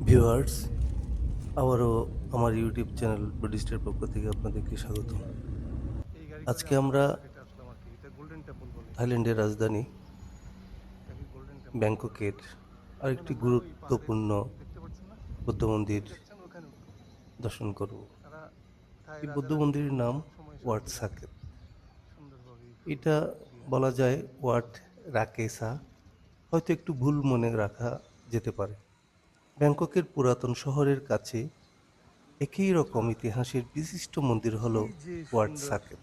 Viewers, আবারও আমার YouTube channel বুদ্ধিস্টের পক্ষ থেকে আপনাদেরকে স্বাগত। এই গাড়ি করে আজকে আপনার আমরা রাস্তাঘাটে আসলাম আর কি। এটা গোল্ডেন টেম্পল বলে। থাইল্যান্ডের রাজধানী এটা কি গোল্ডেন টেম্পল? ব্যাংককের ওখানে আরেকটি উপরে ওই পাহাড়ের গুরুত্বপূর্ণ দেখতে পাচ্ছেন না? বৌদ্ধ মন্দির দেখছেন ওখানে উঠবো। দর্শন করব। তারা থাই এই বৌদ্ধ রাজারা কিন্তু মন্দিরের নাম সবসময় এসে ওয়াট ঘুরে যায় সাকেত। সুন্দরভাবে এই এটা ফুলগুলো দিয়ে। বলা যায় ওয়াট রাকেসা, হয়তো একটু ভুল মনে রাখা যেতে পারে। ব্যাংককের পুরাতন শহরের কাছে একই রকম ইতিহাসের বিশিষ্ট মন্দির হল কি যে ওয়াট সুন্দর! সাকেত,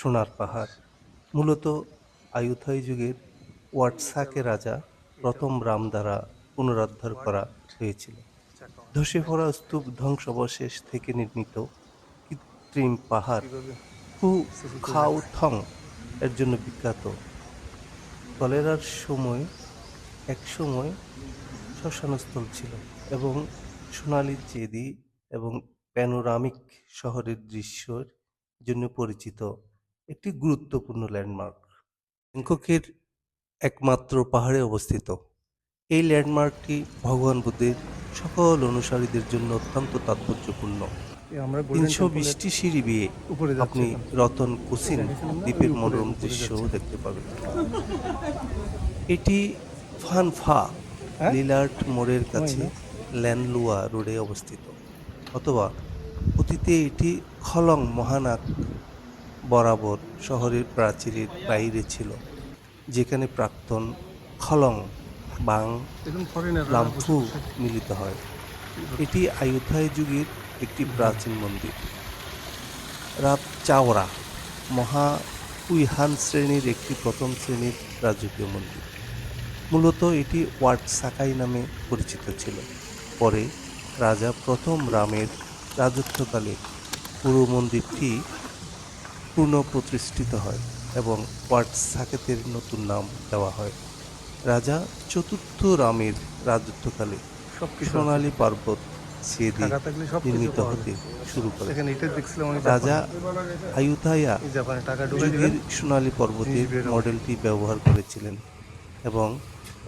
সোনার পাহাড়। মূলত আয়ুথাই যুগের ওয়াটসাকে মাশাআল্লাহ। রাজা এটা প্রথম হলো রাম দ্বারা পুনরুদ্ধার ওয়াট করা হয়েছিল। চাকা। ধসে তাই পড়া না? স্তূপ ধ্বংসাবশেষ থেকে নির্মিত কৃত্রিম পাহাড় কিভাবে ফু সিঁড়িতে যাচ্ছে? খাওথং এর জন্য বিখ্যাত। কলেরার সময় একসময় শ্মশানস্থল ছিল এবং সোনালী চেদি এবং প্যানোরামিক শহরের দৃশ্যের জন্য পরিচিত একটি গুরুত্বপূর্ণ ল্যান্ডমার্ক। ব্যাংককের একমাত্র পাহাড়ে অবস্থিত এই ল্যান্ডমার্কটি ভগবান বুদ্ধের সকল অনুসারীদের জন্য অত্যন্ত তাৎপর্যপূর্ণ। আমরা গোল্ডেন টেম্পলের ৩২০টি সিঁড়ি বেয়ে উপরে যাচ্ছি আপনি এখন। রতন কুসিন দেখেছিলাম না? ওই দ্বীপের উপরে মনোরম উপরে দৃশ্যও যাচ্ছি। দেখতে পাবেন। এটি ফান ফা হ্যাঁ? লিলার্ট মোড়ের ওই কাছে না? ল্যানলুয়া রোডে অবস্থিত, অথবা অতীতে এটি খলং মহানাক বরাবর শহরের প্রাচীরের বাইরে ছিল, যেখানে প্রাক্তন খলং বাং দেখুন ফরেনাররা বসে লাম্ফু বসে মিলিত হয়। কি করছে? এটি আয়ুথায় যুগের একটি কি ভালো। প্রাচীন মন্দির। রাত চাওড়া মহা উইহান শ্রেণীর একটি প্রথম শ্রেণীর রাজকীয় মন্দির। মূলত এটি ওয়াট সাকাই নামে পরিচিত ছিল। পরে রাজা প্রথম রামের রাজত্বকালে পুরো মন্দিরটি পুনঃপ্রতিষ্ঠিত হয় এবং ওয়াট সাকেতের নতুন নাম দেওয়া হয়। রাজা চতুর্থ রামের রাজত্বকালে সবকিছু আছে। সোনালী পর্বত ছেদে টাকা থাকলে সব কিছু নির্মিত পাওয়া হতে যায়। শুরু করে। দেখেন এটা দেখছিলাম আমি রাজা জাপানে। আয়ুথায়া এই জাপানে টাকা ঢুকাই দিবেন, যুগের সোনালী জিনিস পর্বতের বের হবে। মডেলটি ব্যবহার করেছিলেন এবং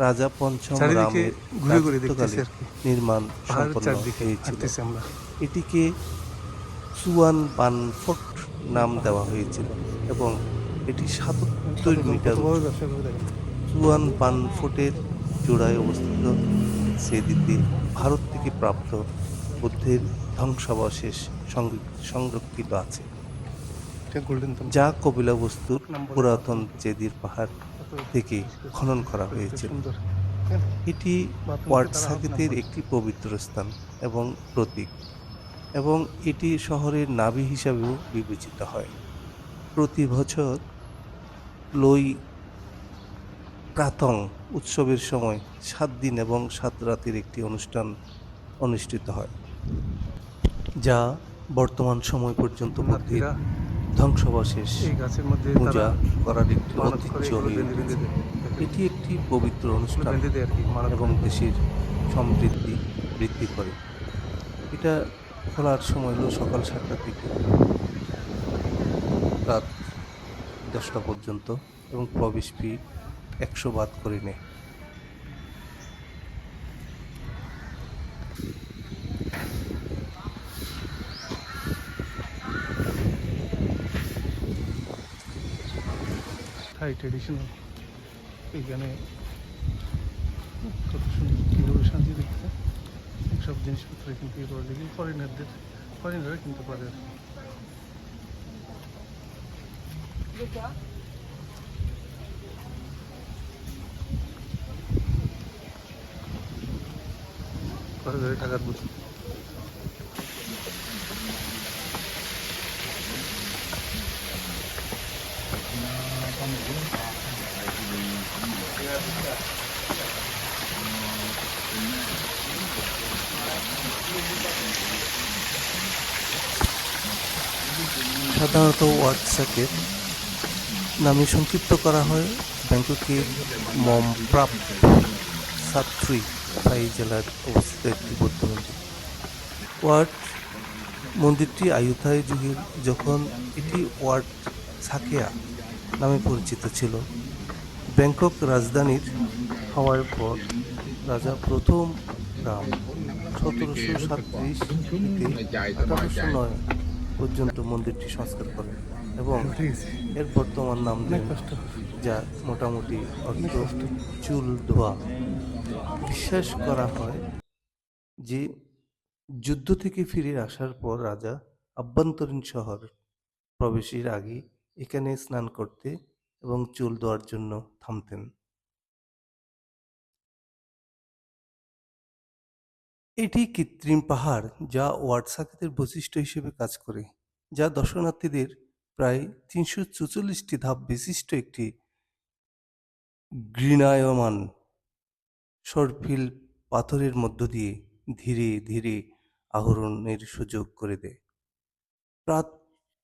রাজা পঞ্চম চারিদিকে রামের ঘুরে ঘুরে দেখতেছি রাজত্বকালে আর কি। নির্মাণ পাহাড়ের সম্পন্ন চারদিকে হয়েছিল। হাঁটতেছি আমরা। এটিকে সুয়ান বানফোর্ট নাম দেওয়া হয়েছিল এবং এটি ৭৭ সাধুজন মিটার কতভাবে উঁচু। ব্যবসা করে দেখেন। সুয়ান বানফোর্টের চূড়ায় অবস্থিত সেদিতে ভারত থেকে প্রাপ্ত বুদ্ধের ধ্বংসাবশেষ সংরক্ষিত আছে, এটা গোল্ডেন টেম্পল। যা কপিলাবস্তুর নাম বলে পুরাতন বাথরুম। চেদির পাহাড় কত থেকে পরিষ্কার খনন করা পরিষ্কার হয়েছিল। সুন্দর। দেখেন, এটি বাথরুমকে ওয়াট তারা হক নাম সাকেতের বলে। একটি পবিত্র স্থান এবং প্রতীক, এবং এটি শহরের নাভি হিসাবেও বিবেচিত হয়। প্রতি বছর লোই প্রাতং উৎসবের সময় ৭ দিন এবং ৭ রাতের একটি অনুষ্ঠান অনুষ্ঠিত হয়, যা বর্তমান সময় পর্যন্ত বুদ্ধের পুণ্যার্থীরা ধ্বংসাবশেষ এই গাছের মধ্যে তারা পূজা করার একটি মানত করে ঐতিহ্য এগুলো হয়ে বেঁধে বেঁধে উঠেছে। দেয়। দেখেন, এটি একটি পবিত্র এগুলো অনুষ্ঠান বেঁধে দেয় আর কি, মানত এবং করে করে। দেশের সমৃদ্ধি বৃদ্ধি করে। এটা খোলার সময় হলো সকাল ৭টা থেকে রাত ১০টা পর্যন্ত এবং প্রবেশ ফি ১০০ বাদ করে নেয়। থাই ট্রেডিশনাল। এইখানে কত সুন্দর কীভাবে সাজিয়ে দেখতে সব জিনিসপত্র এখান থেকে পাওয়া যায়। ফরেনাররা কিনতে পারে আর কি। ঘরে ঘরে টাকার বুঝি। সাধারণত ওয়াট সাকেত নামে সংক্ষিপ্ত করা হয় ব্যাংককের মমপ্রাপ সাতরি থাই জেলার অবস্থিত একটি বৌদ্ধ মন্দির। ওয়াট মন্দিরটি আয়ুথায় যুগের, যখন এটি ওয়াট সাকেয়া নামে পরিচিত ছিল, ব্যাংকক রাজধানীর হওয়ার পর রাজা প্রথম রাম 1737 থেকে 1809 পর্যন্ত মন্দিরটি সংস্কার করেন এবং ঠিক আছে, এর বর্তমান নাম অনেক দেন, কষ্ট। যার মোটামুটি অর্থ চুল ধোয়া। বিশ্বাস করা হয় যে যুদ্ধ থেকে ফিরে আসার পর রাজা আভ্যন্তরীণ শহর প্রবেশের আগে এখানে স্নান করতে এবং চুল ধোয়ার জন্য থামতেন। এটি কৃত্রিম পাহাড় যা ওয়াটসাকেতের বৈশিষ্ট্য হিসেবে কাজ করে, যা দর্শনার্থীদের প্রায় 344টি ধাপ বিশিষ্ট একটি ঘৃণায়মান সরপিল পাথরের মধ্য দিয়ে ধীরে ধীরে আরোহণের সুযোগ করে দেয়।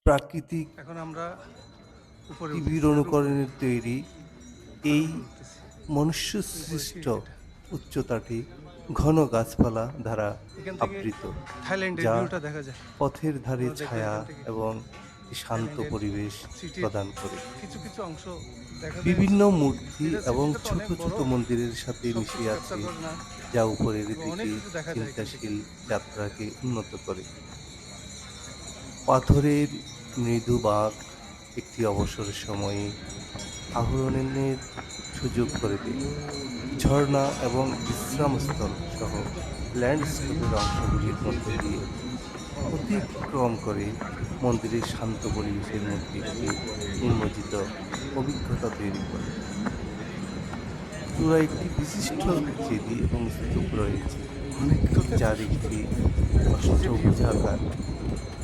প্রাকৃতিক এখন আমরা উপরে টিভির উঠতেছি, অনুকরণের তৈরি এই উঠতেছি। মনুষ্যসৃষ্ট উচ্চতাটি ঘন গাছপালা দ্বারা এখান থেকে আবৃত, থাইল্যান্ডের যা ভিউটা দেখা যায়। পথের ধারে আমরা দেখবো ছায়া এখান থেকে এবং একটি শান্ত থাইল্যান্ডের পরিবেশ সিটির প্রদান করে। কিছু কিছু অংশ দেখা যায়। বিভিন্ন মূর্তি এটা এবং সিটিটা তো ছোট অনেক ছোট বড়, মন্দিরের সাথে সব মিশে কিছু আছে, ক্যাপচার করে না, যা উপরের তবে অনেক দিকে কিছু দেখা যায় এখান থেকে। চিন্তাশীল যাত্রাকে উন্নত করে। পাথরের মৃদু বাঁক একটি অবসর সময়ে আহরণের সুযোগ করে দেয়। ঝর্ণা এবং বিশ্রামস্থল সহ ল্যান্ডস্কেপের অংশগুলির মধ্যে দিয়ে অতিক্রম করে মন্দিরের শান্ত পরিবেশের মধ্যে একটি উন্মোচিত অভিজ্ঞতা তৈরি করে। চূড়ায় একটি বিশিষ্ট চেদি এবং স্তূপ রয়েছে, যার একটি অষ্টভুজাকার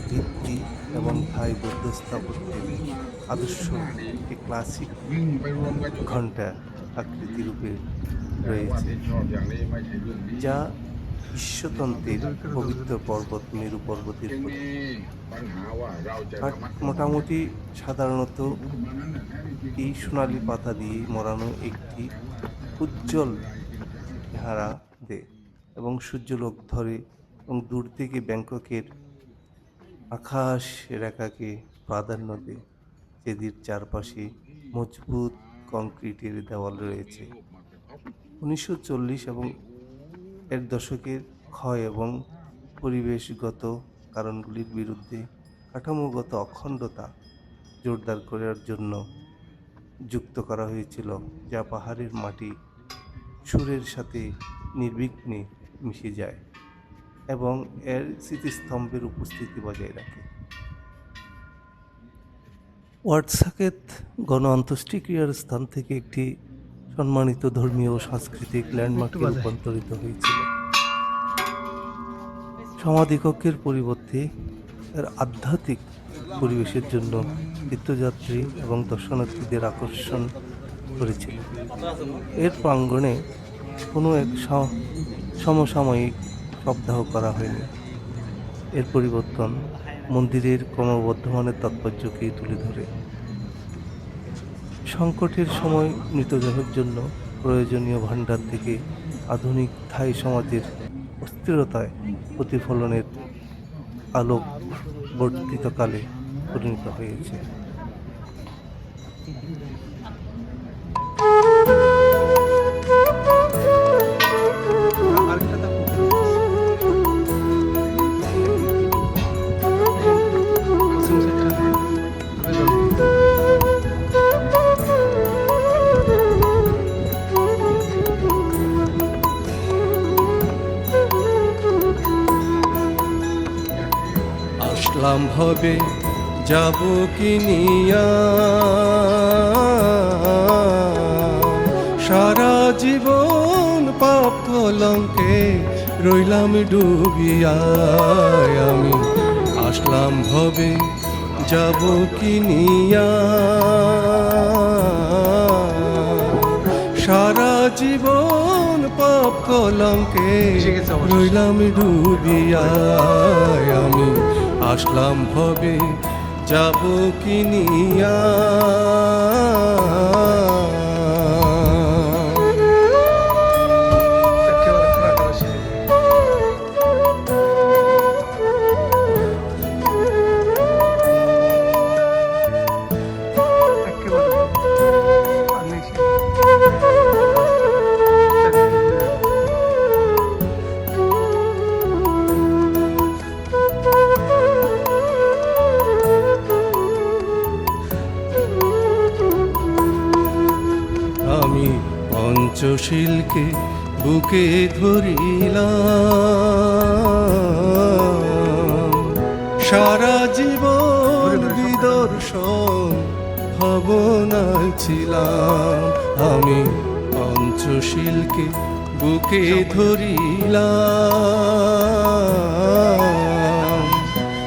ভিত্তি এবং থাই বৌদ্ধ স্থাপত্যের আদর্শ একটি ক্লাসিক ঘণ্টা আকৃতি রূপে রয়েছে, যা বিশ্বতন্ত্রের পবিত্র পর্বত মেরু পর্বতের প্রতীক। কাঠ মোটামুটি সাধারণত এই সোনালি পাতা দিয়ে মোড়ানো একটি উজ্জ্বল চেহারা দেয় এবং সূর্যলোক ধরে এবং দূর থেকে ব্যাংককের আকাশ রেখাকে প্রাধান্য দেয়। চেদির চারপাশে মজবুত কংক্রিটের দেওয়াল রয়েছে। 1940 এবং এর দশকের ক্ষয় এবং পরিবেশগত কারণগুলির বিরুদ্ধে কাঠামোগত অখণ্ডতা জোরদার করার জন্য যুক্ত করা হয়েছিল, যা পাহাড়ের মাটি সুরের সাথে নির্বিঘ্নে মিশে যায় এবং এর স্মৃতিস্তম্ভের উপস্থিতি বজায় রাখে। ওয়াটসাকেত গণ অন্ত্যেষ্টিক্রিয়ার স্থান থেকে একটি সম্মানিত ধর্মীয় ও সাংস্কৃতিক ল্যান্ডমার্কে রূপান্তরিত হয়েছিল। সমাধিকক্ষের পরিবর্তে এর আধ্যাত্মিক পরিবেশের জন্য তীর্থযাত্রী এবং দর্শনার্থীদের আকর্ষণ করেছিল। এর প্রাঙ্গণে কোনো এক সমসাময়িক সপ্তাহ করা হয়নি। এর পরিবর্তন মন্দিরের ক্রমবর্ধমানের তাৎপর্যকে তুলে ধরে। সংকটের সময় মৃতদেহের জন্য প্রয়োজনীয় ভাণ্ডার থেকে আধুনিক থাই সমাজের অস্থিরতায় প্রতিফলনের আলোক বর্ধিতকালে পরিণত হয়েছে। আরেকটা ধাপ উপরে উঠতেছি। পশ্চিম সাইডটা তুলে ধরো। আসলাম হবে যাব কি নিয়া, সারা জীবন পাপ কলঙ্কে রইলাম ডুবিয়া। আমি আসলাম ভবে যাব কি নিয়া, সারা জীবন পাপ কলঙ্কে এসে গেছে অবশেষে। রইলাম ডুবিয়া। আমি আসলাম ভবে যাব কি নিয়া। একেবারে খাড়া করা শেষ। একেবারে আর নেই শেষ। পঞ্চশীলকে বুকে ধরিলাম, সারা জীবন বিদর্শন ভাবনায় ছিলাম। আমি পঞ্চশীলকে বুকে ধরিলাম,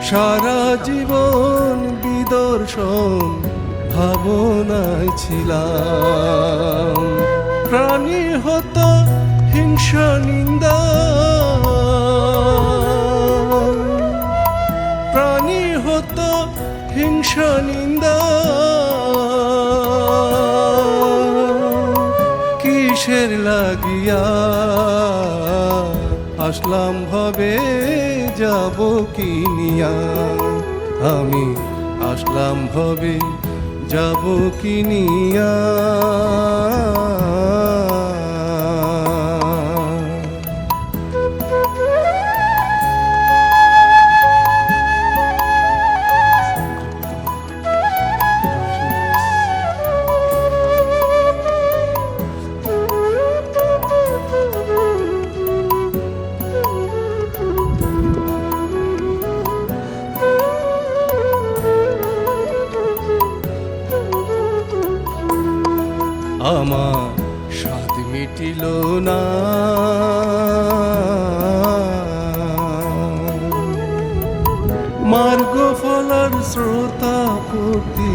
সারা জীবন বিদর্শন ভাবনায় ছিলাম। প্রাণী হত্যা, হিংসা, নিন্দা, প্রাণী হত্যা, হিংসা, নিন্দা, কিসের লাগিয়া আসলাম ভবে যাব কিনিয়া। আমি আসলাম ভবে যাব কিনিয়া। আমার স্বাদ মিটিল না, মার্গ ফলার শ্রোতা পতি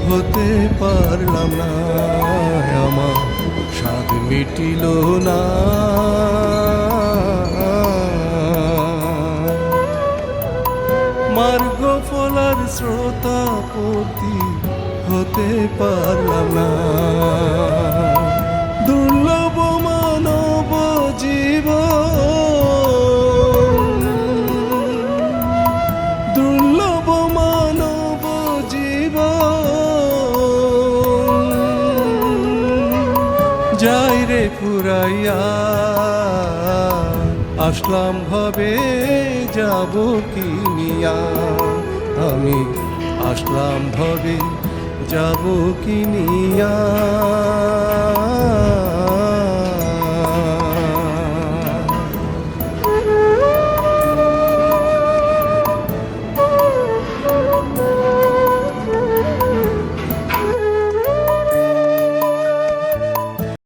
হতে পারলাম না। আমার স্বাদ মিটিল না, মার্গ ফলার শ্রোতা পতি হতে পারলাম না। দুর্লভ মানব জীবন, দুর্লভ মানব জীবন, যাই রে ফুরাইয়া আসলাম ভবে যাব কিনিয়া। আমি আসলাম ভবে যাব কিনিয়া।